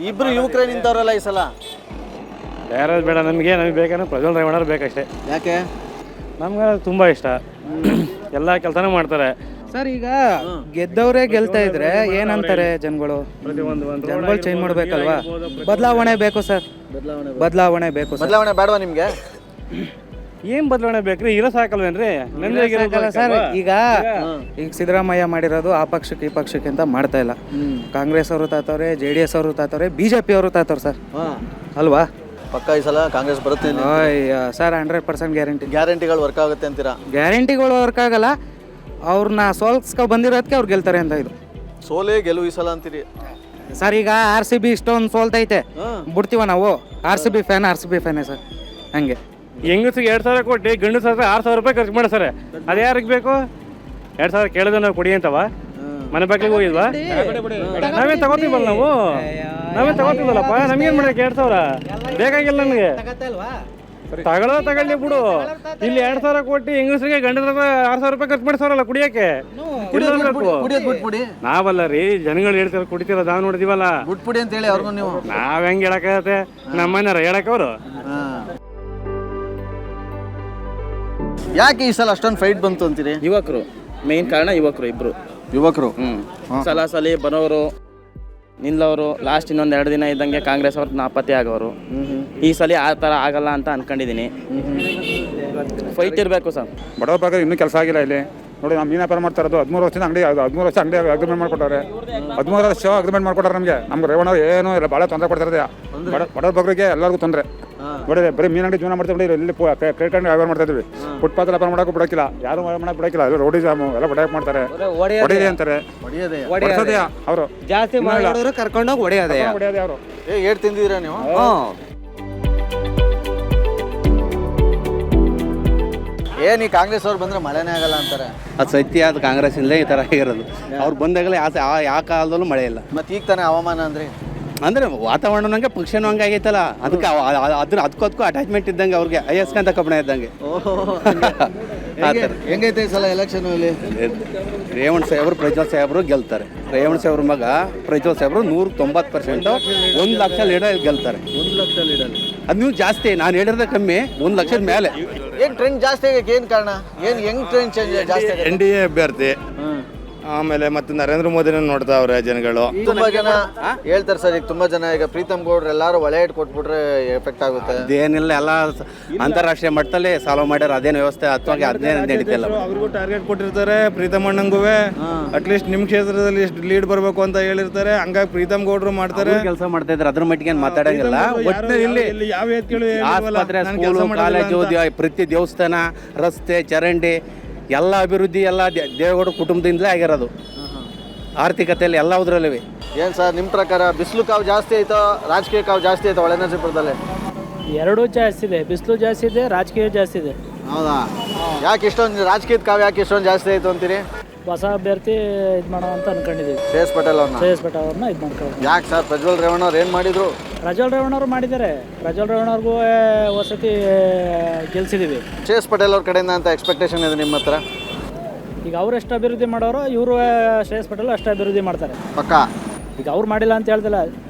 ಇಬ್ರು ಯುವಕರೇ ನಿಂತವ್ರಲ್ಲ ಈ ಸಲ. ಯಾರು ಬೇಡ, ನಮಗೆ ಬೇಕಂದ್ರೆ ಪ್ರಜ್ವಲ್ ರೇವಣ್ಣ ಬೇಕಷ್ಟೇ. ಯಾಕೆ? ನಮ್ಗೆ ತುಂಬ ಇಷ್ಟ, ಎಲ್ಲ ಕೆಲಸನೂ ಮಾಡ್ತಾರೆ ಸರ್. ಈಗ ಗೆದ್ದವರೇ ಗೆಲ್ತಾ ಇದ್ರೆ ಏನಂತಾರೆ ಜನಗಳು? ಜನಗಳು ಚೇಂಜ್ ಮಾಡ್ಬೇಕಲ್ವಾ? ಬದಲಾವಣೆ ಬೇಕು ಸರ್, ಬದಲಾವಣೆ ಬೇಕು. ಬದಲಾವಣೆ ಬೇಡವಾ ನಿಮ್ಗೆ? ಏನು ಬದಲಾವಣೆ ಬೇಕ್ರಿ? ಇರೋ ಸಾಕಲ್ವೇನ್ರಿ? ಸರ್ ಈಗ ಸಿದ್ದರಾಮಯ್ಯ ಮಾಡಿರೋದು ಆ ಪಕ್ಷಕ್ಕೆ ಈ ಪಕ್ಷಕ್ಕೆ ಅಂತ ಮಾಡ್ತಾ ಇಲ್ಲ. ಕಾಂಗ್ರೆಸ್ ಅವರು ತಾತವ್ರೆ, JDS ಅವರು ತಾತವ್ರೆ, BJP ಅವರು ತಾತವ್ರೆ ಸರ್, ಅಲ್ವಾ? ಪಕ್ಕ ಈ ಸಲ ಕಾಂಗ್ರೆಸ್ ಬರುತ್ತೆ ಸರ್. 100% ಗ್ಯಾರಂಟಿ. ಗ್ಯಾರಂಟಿಗಳು ವರ್ಕ್ ಆಗುತ್ತೆ ಅಂತೀರಾ? ಗ್ಯಾರಂಟಿಗಳು ವರ್ಕ್ ಆಗಲ್ಲ, ಅವ್ರನ್ನ ಸೋಲ್ಸ್ಕೊ ಬಂದಿರೋದಕ್ಕೆ ಅವ್ರು ಗೆಲ್ತಾರೆ ಅಂತ. ಇದು ಸೋಲೇ ಗೆಲುವು ಈ ಸಲ ಅಂತೀರಿ ಸರ್. ಈಗ RCB ಇಷ್ಟೊಂದು ಸೋಲ್ತೈತೆ, ಬಿಡ್ತೀವ ನಾವು? RCB ಫ್ಯಾನೇ ಸರ್. ಹಂಗೆ ಹೆಂಗಸಿಗೆ 2,000 ಕೊಟ್ಟು ಗಂಡು 6,000 ರೂಪಾಯಿ ಖರ್ಚು ಮಾಡ್ತಾರೆ. ಅದು ಯಾರಿಗೆ ಬೇಕು? 2,000 ಕೇಳಿದ್ರೆ ನಾವು ಕೊಡಿ ಅಂತವ? ಮನೆ ಬಾಗಿಲಿಗೆ ಹೋಗಿಲ್ವಾ? ನಾವೇ ತಗೋತೀವಲ್ಲ, ನಾವೇ ತಗೋತೀವಲ್ಲಪ್ಪ. ನಮ್ಗೇನು ಮಾಡೋಕೆ 2,000 ಬೇಕಾಗಿಲ್ಲ ನನಗೆ. ತಗೊಳ್ಳಿ ಬಿಡು. ಇಲ್ಲಿ 2,000 ಕೊಟ್ಟು ಹೆಂಗಸರಿಗೆ ಗಂಡ 6,000 ರೂಪಾಯಿ ಖರ್ಚು ಮಾಡ್ತಾರಲ್ಲ ಕುಡಿಯಕ್ಕೆ. ನಾವಲ್ಲ ರೀ, ಜನಗಳು ಹೇಳ್ತಾರೆ ಕುಡಿತೀರ, ನಾವು ನೋಡಿದೀವಲ್ಲ. ಬಿಟ್ಬಿಡಿ ಅಂತ ಹೇಳಿ ಅವ್ರಿಗೂ ನೀವು. ನಾವ್ ಹೆಂಗ್ ಹೇಳಕ್ಕಾಗತ್ತೆ? ನಮ್ಮನ್ನಾರ ಹೇಳಕ್ಕವ್ರು? ಯಾಕೆ ಈ ಸಲ ಅಷ್ಟೊಂದು ಫೈಟ್ ಬಂತು ಅಂತೀರಿ? ಯುವಕರು ಮೇನ್ ಕಾರಣ. ಯುವಕರು ಸಲಿ ಬರೋರು ನಿಲ್ಲವರು. ಲಾಸ್ಟ್ ಇನ್ನೊಂದು 2 ದಿನ ಇದ್ದಂಗೆ ಕಾಂಗ್ರೆಸ್ ಅವ್ರ ನಾಪತ್ತೆ ಆಗೋರು. ಈ ಸಲ ಆ ಥರ ಆಗಲ್ಲ ಅಂತ ಅನ್ಕೊಂಡಿದ್ದೀನಿ. ಫೈಟ್ ಇರಬೇಕು ಸರ್. ಬಡವರ ಬಗ್ಗೆ ಇನ್ನೂ ಕೆಲಸ ಆಗಿಲ್ಲ ಇಲ್ಲಿ. ನೋಡಿ, ನಾವು ಮೀನು ವ್ಯಾಪಾರ ಮಾಡ್ತಾ ಇರೋದು 13 ವರ್ಷದಿಂದ ಅಂಗಡಿ 13 ವರ್ಷ ಅಂಗಡಿ ಅಗ್ರಿಮೆಂಟ್ ಮಾಡ್ಕೊಟ್ಟಾರೆ. 13 ವರ್ಷ ಅಗ್ರಿಮೆಂಟ್ ಮಾಡ್ಕೊಟ್ಟಾರೆ ನಮ್ಗೆ ರೇವಣ್ಣ ಏನೂ ಇಲ್ಲ, ಭಾಳ ತೊಂದರೆ ಕೊಡ್ತಾರೆ. ಬಡವರ ಬಗ್ಗೆ ಎಲ್ಲರಿಗೂ ತೊಂದರೆ. ನೋಡಿ, ಬರೀ ಮೀನು ಅಂಗಡಿ ಜೀವನ ಮಾಡ್ತೀವಿ. ಇಲ್ಲಿ ಕ್ರೆಡಿಟ್ ವ್ಯವಹಾರ ಮಾಡ್ತಾ ಇದ್ವಿ. ಫುಟ್ಪಾತ್ ವ್ಯಾಪಾರ ಮಾಡೋಕೆ ಬಿಡೋಕಿಲ್ಲ, ಯಾರು ಮಾಡಕ್ಕೆ ಬಿಡೋಕಿಲ್ಲ. ಎಲ್ಲ ರೋಡಿ ಜಾಮು ಎಲ್ಲ ಬಡಾಕ್ ಮಾಡ್ತಾರೆ, ಹೊಡೆಯದೆ ಅಂತಾರೆ. ಅವರು ಜಾಸ್ತಿ ಮಾಡಿದ್ರು ಕರ್ಕೊಂಡೋಗಿ ಹೊಡೆಯೋದೇ ಅವರು. ಏಟ್ ತಿಂದಿದ್ದೀರಾ ನೀವು? ಏನು ಈ ಕಾಂಗ್ರೆಸ್ ಅವ್ರು ಬಂದರೆ ಮಳೆನೇ ಆಗಲ್ಲ ಅಂತಾರೆ. ಅದು ಸತ್ಯ. ಅದು ಕಾಂಗ್ರೆಸ್ ಇಲ್ಲೇ ಈ ಥರ ಆಗಿರೋದು. ಅವ್ರು ಬಂದಾಗಲೇ ಯಾವ ಕಾಲದಲ್ಲೂ ಮಳೆ ಇಲ್ಲ. ಮತ್ತು ಈಗ ತಾನೇ ಹವಾಮಾನ ಅಂದರೆ ವಾತಾವರಣ ಹಂಗೆ ಪಕ್ಷನೂ ಹಂಗೆ ಆಗೈತಲ್ಲ, ಅದಕ್ಕೆ ಅದಕ್ಕೂ ಅಟ್ಯಾಚ್ಮೆಂಟ್ ಇದ್ದಂಗೆ ಅವ್ರಿಗೆ ಅಯ್ಯಸ್ಕಂತ ಕಬ್ಬಣ ಇದ್ದಂಗೆ. ಹೆಂಗೈತೆ ಈ ಸಲ ಎಲೆಕ್ಷನ್ ಅಲ್ಲಿ? ರೇವಣ್ಣ ಸಾಹೇಬರು ಪ್ರಜ್ವಲ್ ಸಾಹೇಬರು ಗೆಲ್ತಾರೆ. ರೇವಣ್ಣ ಸಾಹೇಬ್ರ ಮಗ ಪ್ರಜ್ವಲ್ ಸಾಹೇಬರು 190%, 1 ಲಕ್ಷ ಲೀಡರ್ ಗೆಲ್ತಾರೆ. 1 ಲಕ್ಷ ಲೀಡರ್ ಅದು ನೀವು ಜಾಸ್ತಿ, ನಾನು ಹೇಳಿರೋದೇ ಕಮ್ಮಿ, 1 ಲಕ್ಷದ ಮೇಲೆ. ಏನು ಟ್ರೆಂಡ್ ಜಾಸ್ತಿ ಆಗಕ್ಕೆ ಏನು ಕಾರಣ? ಏನು ಹೆಂಗ್ ಟ್ರೆಂಡ್ ಚೇಂಜ್ ಜಾಸ್ತಿ? NDA ಅಭ್ಯರ್ಥಿ, ಆಮೇಲೆ ಮತ್ತೆ ನರೇಂದ್ರ ಮೋದಿನ ನೋಡ್ತಾವ್ರೆ ಜನಗಳು. ತುಂಬಾ ಜನ ಹೇಳ್ತಾರೆ ಸರ್, ಈಗ ತುಂಬಾ ಜನ ಈಗ ಪ್ರೀತಮ್ ಗೌಡ್ರು ಎಲ್ಲಾರು ಒಳೆ ಇಟ್ಟು ಕೊಟ್ಬಿಟ್ರೆ ಎಫೆಕ್ಟ್ ಆಗುತ್ತೆ. ಅದೇನಿಲ್ಲ, ಎಲ್ಲ ಅಂತಾರಾಷ್ಟ್ರೀಯ ಮಟ್ಟದಲ್ಲಿ ಸಾಲ್ವ್ ಮಾಡ್ಯಾರ. ಅದೇನು ವ್ಯವಸ್ಥೆ ಹತ್ತವಾಗಿ ಅದೇನು ನಡೀತಿಲ್ಲ. ಅವ್ರಿಗೂ ಟಾರ್ಗೆಟ್ ಕೊಟ್ಟಿರ್ತಾರೆ. ಪ್ರೀತಮ್ ಅಣ್ಣಂಗೂ ಅಟ್ಲೀಸ್ಟ್ ನಿಮ್ಮ ಕ್ಷೇತ್ರದಲ್ಲಿ ಎಷ್ಟು ಲೀಡ್ ಬರಬೇಕು ಅಂತ ಹೇಳಿರ್ತಾರೆ. ಹಂಗಾಗಿ ಪ್ರೀತಮ್ ಗೌಡ್ರು ಮಾಡ್ತಾರೆ, ಕೆಲಸ ಮಾಡ್ತಾ ಇದ್ದಾರೆ. ಅದ್ರ ಮಟ್ಟಿಗೆ ಮಾತಾಡಂಗಿಲ್ಲ. ಒಟ್ಟಿನಲ್ಲಿ ಯಾವ ಆಸ್ಪತ್ರೆ, ಸ್ಕೂಲು, ಕಾಲೇಜು, ಪ್ರತಿ ದೇವಸ್ಥಾನ, ರಸ್ತೆ, ಚರಂಡಿ ಎಲ್ಲ ಅಭಿವೃದ್ಧಿ ಎಲ್ಲ ದೇವೇಗೌಡ ಕುಟುಂಬದಿಂದಲೇ ಆಗಿರೋದು. ಆರ್ಥಿಕತೆಯಲ್ಲಿ ಎಲ್ಲ ಉದ್ರಲ್ಲಿವೆ. ಏನು ಸರ್ ನಿಮ್ಮ ಪ್ರಕಾರ ಬಿಸಿಲು ಕಾವು ಜಾಸ್ತಿ ಆಯ್ತೋ ರಾಜಕೀಯ ಕಾವು ಜಾಸ್ತಿ ಆಯ್ತೋ ಹೊಳೆನರಸೀಪುರದಲ್ಲಿ? ಎರಡೂ ಜಾಸ್ತಿ ಇದೆ, ಬಿಸಿಲು ಜಾಸ್ತಿ ಇದೆ, ರಾಜಕೀಯ ಜಾಸ್ತಿ ಇದೆ. ಹೌದಾ? ಯಾಕೆ ಇಷ್ಟೊಂದು ರಾಜಕೀಯದ ಕಾವು ಯಾಕೆ ಇಷ್ಟೊಂದು ಜಾಸ್ತಿ ಆಯಿತು ಅಂತೀರಿ? ಹೊಸ ಅಭ್ಯರ್ಥಿ ಇದು ಮಾಡೋ ಅಂತ ಅನ್ಕೊಂಡಿದ್ದೀವಿ. ಶ್ರೇಯಸ್ ಪಟೇಲ್ ಅವ್ರನ್ನ ಇದು ಮಾಡ್ಕೊಂಡು. ಯಾಕೆ ಸರ್ ಪ್ರಜ್ವಲ್ ರೇವಣ್ಣ ಅವ್ರು ಏನು ಮಾಡಿದ್ರು? ಪ್ರಜ್ವಲ್ ರೇವಣ್ಣ ಅವರು ಮಾಡಿದ್ದಾರೆ. ಪ್ರಜ್ವಲ್ ರೇವಣ್ಣ ಅವ್ರಿಗೂ ವಸತಿ ಗೆಲ್ಸಿದ್ದೀವಿ. ಶ್ರೇಯಸ್ ಪಟೇಲ್ ಅವ್ರ ಕಡೆಯಿಂದ ಅಂತ ಎಕ್ಸ್ಪೆಕ್ಟೇಷನ್ ಇದೆ ನಿಮ್ಮ ಹತ್ರ? ಈಗ ಅವ್ರು ಎಷ್ಟು ಅಭಿವೃದ್ಧಿ ಮಾಡೋರು, ಇವರು ಶ್ರೇಯಸ್ ಪಟೇಲ್ ಅಷ್ಟು ಅಭಿವೃದ್ಧಿ ಮಾಡ್ತಾರೆ ಪಕ್ಕ. ಈಗ ಅವ್ರು ಮಾಡಿಲ್ಲ ಅಂತ ಹೇಳ್ತಿಲ್ಲ,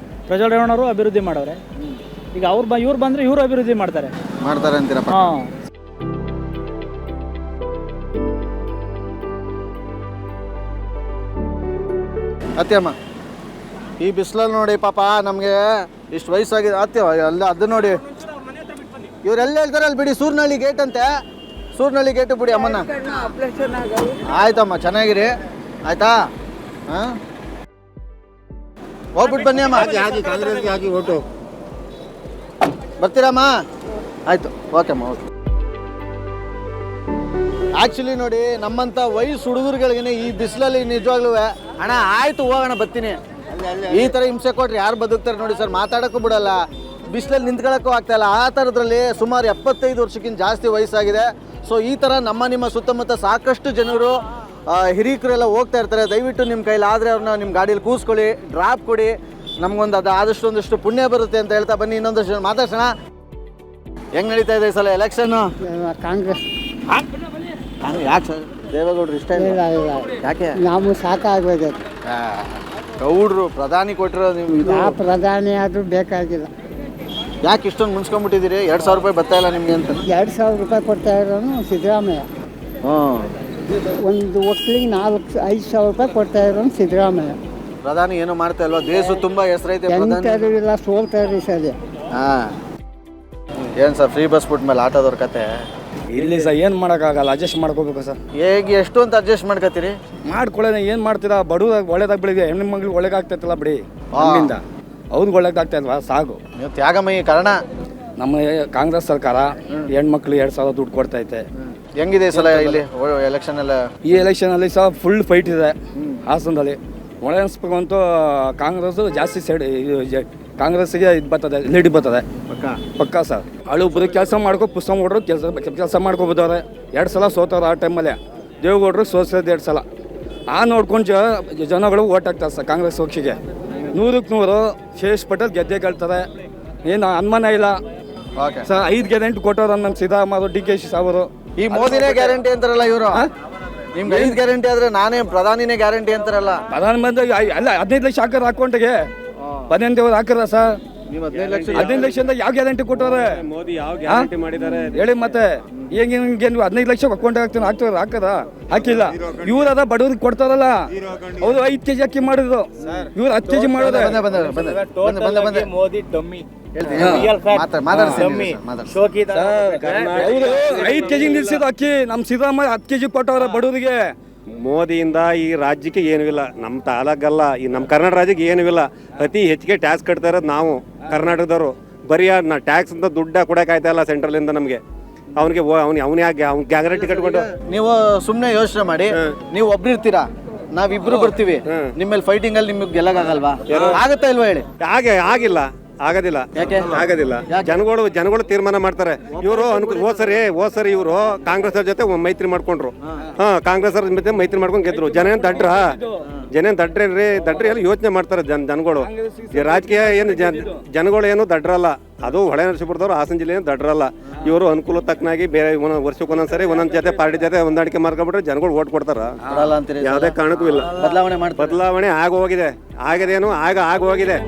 ಪ್ರಜ್ವಲ್ ರೇವಣ್ಣ ಅವರು ಅಭಿವೃದ್ಧಿ ಮಾಡೋರೆ. ಈಗ ಇವ್ರು ಬಂದರೆ ಇವರು ಅಭಿವೃದ್ಧಿ ಮಾಡ್ತಾರೆ ಅಂತೀರಪ್ಪ? ಹಾಂ. ಅತ್ಯಮ್ಮ, ಈ ಬಿಸಿಲಲ್ಲಿ ನೋಡಿ ಪಾಪ ನಮಗೆ ಇಷ್ಟು ವಯಸ್ಸಾಗಿದೆ. ಅತ್ಯ ಅಲ್ಲ ಅದು ನೋಡಿ, ಇವರೆಲ್ಲ ಹೇಳ್ತಾರೆ ಅಲ್ಲಿ ಬಿಡಿ, ಸೂರ್ನಹಳ್ಳಿ ಗೇಟ್ ಅಂತೆ, ಸೂರ್ನಹಳ್ಳಿ ಗೇಟು ಬಿಡಿ ಅಮ್ಮನ. ಆಯ್ತಮ್ಮ, ಚೆನ್ನಾಗಿರಿ ಆಯ್ತಾ? ಹಾಂ, ಹೋಗ್ಬಿಟ್ಟು ಬನ್ನಿ ಅಮ್ಮ. ಕಾಂಗ್ರೆಸ್ಗೆ ಹಾಕಿ ಓಟು. ಬರ್ತೀರಮ್ಮ? ಆಯಿತು, ಓಕೆ ಅಮ್ಮ, ಓಕೆ. ಆ್ಯಕ್ಚುಲಿ ನೋಡಿ, ನಮ್ಮಂಥ ವಯಸ್ಸು ಹುಡುಗರುಗಳಿಗೆ ಈ ಬಿಸಿಲಲ್ಲಿ ನಿಜವಾಗ್ಲೂ ಅಣ್ಣ ಆಯಿತು ಹೋಗೋಣ ಬರ್ತೀನಿ, ಈ ಥರ ಹಿಂಸೆ ಕೊಟ್ರೆ ಯಾರು ಬದುಕ್ತಾರೆ ನೋಡಿ ಸರ್. ಮಾತಾಡೋಕ್ಕೂ ಬಿಡಲ್ಲ, ಬಿಸಿಲಲ್ಲಿ ನಿಂತ್ಕೊಳ್ಳೋಕ್ಕೂ ಆಗ್ತಾಯಿಲ್ಲ. ಆ ಥರದ್ರಲ್ಲಿ ಸುಮಾರು 75 ವರ್ಷಕ್ಕಿಂತ ಜಾಸ್ತಿ ವಯಸ್ಸಾಗಿದೆ. ಸೊ ಈ ಥರ ನಿಮ್ಮ ಸುತ್ತಮುತ್ತ ಸಾಕಷ್ಟು ಜನರು ಹಿರೀಕರೆಲ್ಲ ಹೋಗ್ತಾ ಇರ್ತಾರೆ. ದಯವಿಟ್ಟು ನಿಮ್ಮ ಕೈಲಾದರೆ ಅವ್ರನ್ನ ನಿಮ್ಮ ಗಾಡೀಲಿ ಕೂರಿಸ್ಕೊಳ್ಳಿ, ಡ್ರಾಪ್ ಕೊಡಿ, ನಮಗೊಂದು ಅದು ಆದಷ್ಟು ಒಂದಷ್ಟು ಪುಣ್ಯ ಬರುತ್ತೆ ಅಂತ ಹೇಳ್ತಾ ಬನ್ನಿ. ಇನ್ನೊಂದಷ್ಟು ಮಾತಾಡ್ಸೋಣ. ಹೆಂಗೆ ನಡೀತಾ ಇದೆ ಈ ಸಲ ಎಲೆಕ್ಷನ್ನು? ಕಾಂಗ್ರೆಸ್. ಯಾಕೆ ಸರ್ ದೇವೇಗೌಡರು ಇಷ್ಟ ಇಲ್ಲ? ಯಾಕೆ? ನಾವು ಸಾಕಾಗಬೇಕು. ಗೌಡ್ರು ಪ್ರಧಾನಿ ಕೊಟ್ಟಿರೋ ನೀವು ಇದು ಯಾವ ಪ್ರಧಾನಿ ಆದರೂ ಬೇಕಾಗಿಲ್ಲ. ಯಾಕೆ ಇಷ್ಟೊಂದು ಮುನ್ಸ್ಕೊಂಡ್ಬಿಟ್ಟಿದ್ದೀರಿ? 2,000 ರೂಪಾಯಿ ಬರ್ತಾ ಇಲ್ಲ ನಿಮಗೆ ಅಂತ. 2,000 ರೂಪಾಯಿ ಕೊಡ್ತಾ ಇರೋನು ಸಿದ್ದರಾಮಯ್ಯ. ಒಂದು ಒಕ್ಕಲಿಗೆ 5,000 ರೂಪಾಯಿ ಕೊಡ್ತಾ ಇರೋನು ಸಿದ್ದರಾಮಯ್ಯ. ಪ್ರಧಾನಿ ಏನೋ ಮಾಡ್ತಾ ಇಲ್ವಾ? ದೇಶ ತುಂಬಾ ಹೆಸರೈತೆ ಪ್ರಧಾನಿ. ಎಂಥದ್ದು ಇಲ್ಲ, ಸೋಲ್ತಾರೆ ಸರಿ. ಏನು ಸರ್ ಫ್ರೀ ಬಸ್ ಬಿಟ್ಮೇಲೆ ಆಟೋದವ್ರ ಕತೆ? ಇಲ್ಲಿ ಸರ್ ಏನು ಮಾಡೋಕ್ಕಾಗಲ್ಲ, ಅಡ್ಜಸ್ಟ್ ಮಾಡ್ಕೋಬೇಕು ಸರ್. ಹೇಗೆ ಎಷ್ಟು ಅಂತ ಅಡ್ಜಸ್ಟ್ ಮಾಡ್ಕೊತೀರಿ? ಮಾಡ್ಕೊಳ್ಳೋಣ, ಏನು ಮಾಡ್ತೀರಾ? ಬಡವ್ರಾಗ ಒಳ್ಳೇದಾಗ ಬೆಳಿಗ್ಗೆ ಹೆಣ್ಣು ಮಕ್ಳಿಗೆ ಒಳ್ಳೇದಾಗ್ತೈತಲ್ಲ ಬಿಡಿ, ಅಲ್ಲಿಂದ ಅವ್ರಿಗೆ ಒಳ್ಳೇದಾಗ್ತಾಯಿಲ್ವಾ? ಸಾಕು. ನೀವು ತ್ಯಾಗಮಯಿ ಕಾರಣ. ನಮ್ಮ ಕಾಂಗ್ರೆಸ್ ಸರ್ಕಾರ ಹೆಣ್ಮಕ್ಳು 2,000 ದುಡ್ಡು ಕೊಡ್ತೈತೆ. ಹೆಂಗಿದೆ ಈ ಸಲ ಇಲ್ಲಿ ಎಲೆಕ್ಷನ್ ಎಲ್ಲ? ಈ ಎಲೆಕ್ಷನಲ್ಲಿ ಸಹ ಫುಲ್ ಫೈಟ್ ಇದೆ ಹಾಸನದಲ್ಲಿ. ಒಳ್ಳೆ ಅನ್ಸ್ಬೇಕಂತೂ ಕಾಂಗ್ರೆಸ್ ಜಾಸ್ತಿ ಸೈಡ್, ಕಾಂಗ್ರೆಸ್ಸಿಗೆ ಇದು ಬರ್ತದೆ, ಲೀಡ್ ಬರ್ತದೆ ಪಕ್ಕಾ ಸರ್. ಅಳುಬ್ರು ಕೆಲಸ ಮಾಡ್ಕೊ, ಪುಸ್ತಕ ಹೊಡ್ರು ಕೆಲಸ ಮಾಡ್ಕೊಬೋದವ್ರೆ. 2 ಸಲ ಸೋತವ್ರು ಆ ಟೈಮಲ್ಲೇ. ದೇವೇಗೌಡರು ಸೋಸೋದು 2 ಸಲ. ನೋಡ್ಕೊಂಡು ಜನಗಳು ಓಟ್ ಹಾಕ್ತಾರೆ ಸರ್ ಕಾಂಗ್ರೆಸ್ ಪಕ್ಷಿಗೆ. 100ಕ್ಕೆ 100 ಶೇಷ್ ಪಟೇಲ್ ಗೆದ್ದೆ ಗೆಲ್ತಾರೆ, ಏನು ಅನುಮಾನ ಇಲ್ಲ ಸರ್. 5 ಗ್ಯಾರಂಟಿ ಕೊಟ್ಟವ್ರು ನಮ್ಮ ಸಿದ್ದರಾಮಯ್ಯ, DK ಅವರು. ಈ ಮೋದಿನೇ ಗ್ಯಾರಂಟಿ ಅಂತಾರಲ್ಲ ಇವರು. ನಿಮ್ಗೆ 5 ಗ್ಯಾರಂಟಿ ಆದ್ರೆ ನಾನೇ ಪ್ರಧಾನಿನೇ ಗ್ಯಾರಂಟಿ ಅಂತಾರಲ್ಲ. ಪ್ರಧಾನಮಂತ್ರಿ ಅಲ್ಲ 15 ಲಕ್ಷ ಹಾಕೋರು ಅಕೌಂಟ್ಗೆ 15 ಹಾಕಿರ ಸರ್. ನೀವು 15 ಲಕ್ಷ 15 ಲಕ್ಷದಿಂದ ಯಾವ ಗ್ಯಾರಂಟಿ ಕೊಟ್ಟವ್ರೆ? ಮೋದಿ ಯಾವ ಗ್ಯಾರಂಟಿ ಮಾಡಿದ್ದಾರೆ ಹೇಳಿ ಮತ್ತೆ. ಹೆಂಗೆ 15 ಲಕ್ಷ ಅಕೌಂಟ್ ಹಾಕದ ಹಾಕಿಲ್ಲ. ಇವ್ರದ ಬಡವ್ರಿಗೆ ಕೊಡ್ತಾರಲ್ಲ, ಅವರು 5 kg ಅಕ್ಕಿ ಮಾಡಿದ್ರು, ಇವ್ರು 10 kg ಮಾಡೋದು. ಮೋದಿ ಡಮ್ಮಿ. 5 kg ನಿಲ್ಸಿದ್ರು ಅಕ್ಕಿ. ನಮ್ಮ ಸಿದ್ದರಾಮಯ್ಯ 10 kg ಕೊಟ್ಟವ್ರೆ ಬಡವರಿಗೆ. ಮೋದಿಯಿಂದ ಈ ರಾಜ್ಯಕ್ಕೆ ಏನೂ ಇಲ್ಲ, ನಮ್ಮ ತಾಲೂಕಲ್ಲ, ಈ ನಮ್ಮ ಕರ್ನಾಟಕ ರಾಜ್ಯಕ್ಕೆ ಏನೂ ಇಲ್ಲ. ಅತಿ ಹೆಚ್ಚಿಗೆ ಟ್ಯಾಕ್ಸ್ ಕಟ್ತಾ ಇರೋದು ನಾವು ಕರ್ನಾಟಕದವರು. ಬರೀ ಟ್ಯಾಕ್ಸ್ ಅಂತ ದುಡ್ಡು ಕೊಡೋಕ್ಕಾಯ್ತಾ ಇಲ್ಲ ಸೆಂಟ್ರಲಿಂದ ನಮಗೆ. ಅವನಿಗೆ ಅವನೇ ಗ್ಯಾರಂಟಿ ಕಟ್ಕೊಂಡು. ನೀವು ಸುಮ್ಮನೆ ಯೋಚನೆ ಮಾಡಿ, ನೀವು ಒಬ್ರು ಇರ್ತೀರಾ, ನಾವಿಬ್ರು ಬರ್ತೀವಿ, ನಿಮ್ಮಲ್ಲಿ ಫೈಟಿಂಗ್ ಅಲ್ಲಿ ನಿಮಗೆ ಗೆಲ್ಲಕ್ಕಾಗಲ್ವಾ? ಆಗತ್ತಾ ಇಲ್ವಾ ಹೇಳಿ? ಆಗಿಲ್ಲ, ಆಗೋದಿಲ್ಲ, ಆಗೋದಿಲ್ಲ. ಜನಗಳು ತೀರ್ಮಾನ ಮಾಡ್ತಾರೆ. ಇವರು ಹೋದ್ ಸರಿ ಇವರು ಕಾಂಗ್ರೆಸ್ ಅವ್ರ ಜೊತೆ ಮೈತ್ರಿ ಮಾಡ್ಕೊಂಡ್ರು. ಕಾಂಗ್ರೆಸ್ ಅವ್ರ ಜೊತೆ ಮೈತ್ರಿ ಮಾಡ್ಕೊಂಡು ಗೆದ್ರು. ಜನ ದಡ್ರೇನ್ರಿ? ಎಲ್ಲ ಯೋಚನೆ ಮಾಡ್ತಾರೆ ಜನಗಳು. ರಾಜಕೀಯ ಏನು ಜನಗಳು ಏನು ದಡ್ರಲ್ಲ. ಅದು ಹೊಳೆ ನರಸೀಪುರದವ್ರು ಹಾಸನ ಜಿಲ್ಲೆ ಏನು ದಡ್ರಲ್ಲ. ಇವರು ಅನುಕೂಲ ತಕ್ಕನಾಗಿ ಬೇರೆ ವರ್ಷಕ್ಕೆ ಒಂದೊಂದ್ಸರಿ ಒಂದೊಂದ್ ಜೊತೆ ಪಾರ್ಟಿ ಜೊತೆ ಹೊಂದಾಣಿಕೆ ಮಾಡ್ಕೊಂಡ್ಬಿಟ್ರೆ ಜನಗಳು ಓಟ್ ಕೊಡ್ತಾರ. ಯಾವುದೇ ಕಾರಣಕ್ಕೂ ಇಲ್ಲ. ಬದಲಾವಣೆ ಆಗಿದೇನು ಆಗೋಗಿದೆ.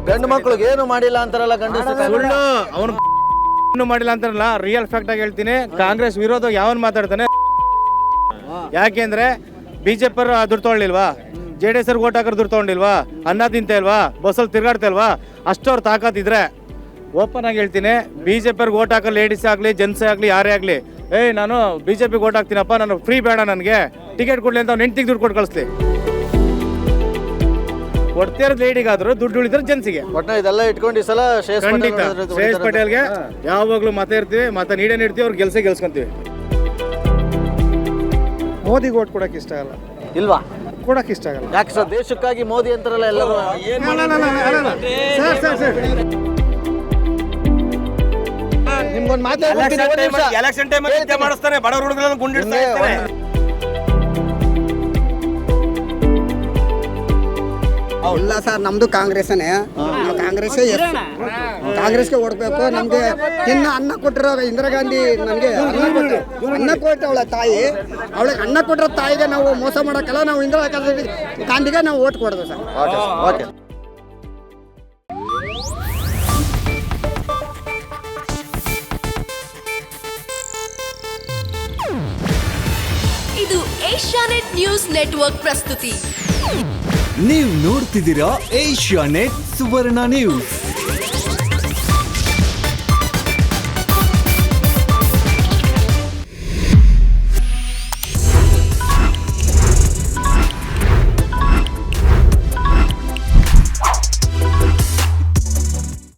ಗಂಡು ಮಕ್ಳಿಗೆ ಏನು ಮಾಡಿಲ್ಲ ಅಂತಾರಲ್ಲ, ಅವನು ಮಾಡಿಲ್ಲ ಅಂತಾರಲ್ಲ. ರಿಯಲ್ ಫ್ಯಾಕ್ಟ್ ಆಗಿ ಹೇಳ್ತೀನಿ, ಕಾಂಗ್ರೆಸ್ ವಿರೋಧ ಯಾವನ್ ಮಾತಾಡ್ತಾನೆ? ಯಾಕೆಂದ್ರೆ ಬಿಜೆಪಿ ದುಡ್ಡು ತಗೊಳ್ಳಿಲ್ವಾ? JDS ಓಟ್ ಹಾಕೋರು ದುಡ್ಡು ತಗೊಂಡಿಲ್ವಾ? ಅನ್ನ ತಿಂತ ಇಲ್ವಾ? ಬಸ್ಸಲ್ಲಿ ತಿರ್ಗಾಡ್ತಾ ಇಲ್ವಾ? ಅಷ್ಟವ್ರು ತಾಕತ್ತಿದ್ರೆ ಓಪನ್ ಆಗಿ ಹೇಳ್ತೀನಿ, ಬಿಜೆಪಿ ಓಟ್ ಹಾಕೋ ಲೇಡೀಸ್ ಆಗಲಿ ಜೆಂಟ್ಸ್ ಆಗಲಿ ಯಾರೇ ಆಗಲಿ, ನಾನು ಬಿಜೆಪಿಗೆ ಓಟ್ ಹಾಕ್ತೀನಪ್ಪ, ನಾನು ಫ್ರೀ ಬೇಡ, ನನಗೆ ಟಿಕೆಟ್ ಕೊಡ್ಲಿ ಅಂತ ಅವ್ನು ಹೆಂಡ್ತಿಗೆ ದುಡ್ಡು ಕೊಟ್ಟು ಕಳಿಸ್ಲಿ. ಕೊಡ್ತಿರೋದು ಲೇಡಿಗಾದ್ರು, ದುಡ್ಡು ಉಳಿದ್ರೆ ಜೆಂಟ್ಸಿಗೆ. ಇದೆಲ್ಲ ಇಟ್ಕೊಂಡು ಈ ಸಲ ಖಂಡಿತ ಶ್ರೇಯಸ್ ಪಟೇಲ್ಗೆ ಯಾವಾಗಲೂ ಮತ ಇರ್ತೀವಿ, ಮತ ನೀಡೇನಿರ್ತೀವಿ, ಅವ್ರು ಗೆಲ್ಸ್ಕೊಂತೀವಿ. ಮೋದಿಗೆ ಓಟ್ ಕೊಡೋಕೆ ಇಷ್ಟ ಆಗಲ್ಲ. ಇಲ್ವಾ? ಕೊಡೋಕೆ ಇಷ್ಟ ಆಗಲ್ಲ. ಯಾಕೆ ಸರ್? ದೇಶಕ್ಕಾಗಿ ಮೋದಿ ಅಂತಾರಲ್ಲ ಎಲ್ಲರೂ. ನಿಮ್ಗೊಂದು ಎಲೆಕ್ಷನ್ ಟೈಮ್ ಮಾಡಿಸ್ತಾನೆ, ಬಡವ್ರ ಹುಡುಗರನ್ನ ಗುಂಡಿಡ್ತಾ ಇರ್ತಾನೆ. ಇಲ್ಲ ಸರ್, ನಮ್ದು ಕಾಂಗ್ರೆಸ್ನೇ. ನಾವು ಕಾಂಗ್ರೆಸ್ಗೆ ಓಡಬೇಕು. ನಮಗೆ ಇನ್ನು ಅನ್ನ ಕೊಟ್ಟಿರೋ ಇಂದಿರಾ ಗಾಂಧಿ ನನಗೆ ಅನ್ನ ಕೊಟ್ಟವಳ ತಾಯಿ, ಅವಳಿಗೆ ಅನ್ನ ಕೊಟ್ಟಿರೋ ತಾಯಿಗೆ ನಾವು ಮೋಸ ಮಾಡೋಕ್ಕಲ್ಲ. ನಾವು ಇಂದಿರಾ ಗಾಂಧಿಗೆ ನಾವು ಓಟ್ ಕೊಡೋದು ಸರ್. ಇದು ಏಷ್ಯಾನೆಟ್ ನ್ಯೂಸ್ ನೆಟ್ವರ್ಕ್ ಪ್ರಸ್ತುತಿ. ನೀವು ನೋಡ್ತಿದ್ದೀರಾ ಏಷ್ಯಾನೆಟ್ ಸುವರ್ಣ ನ್ಯೂಸ್.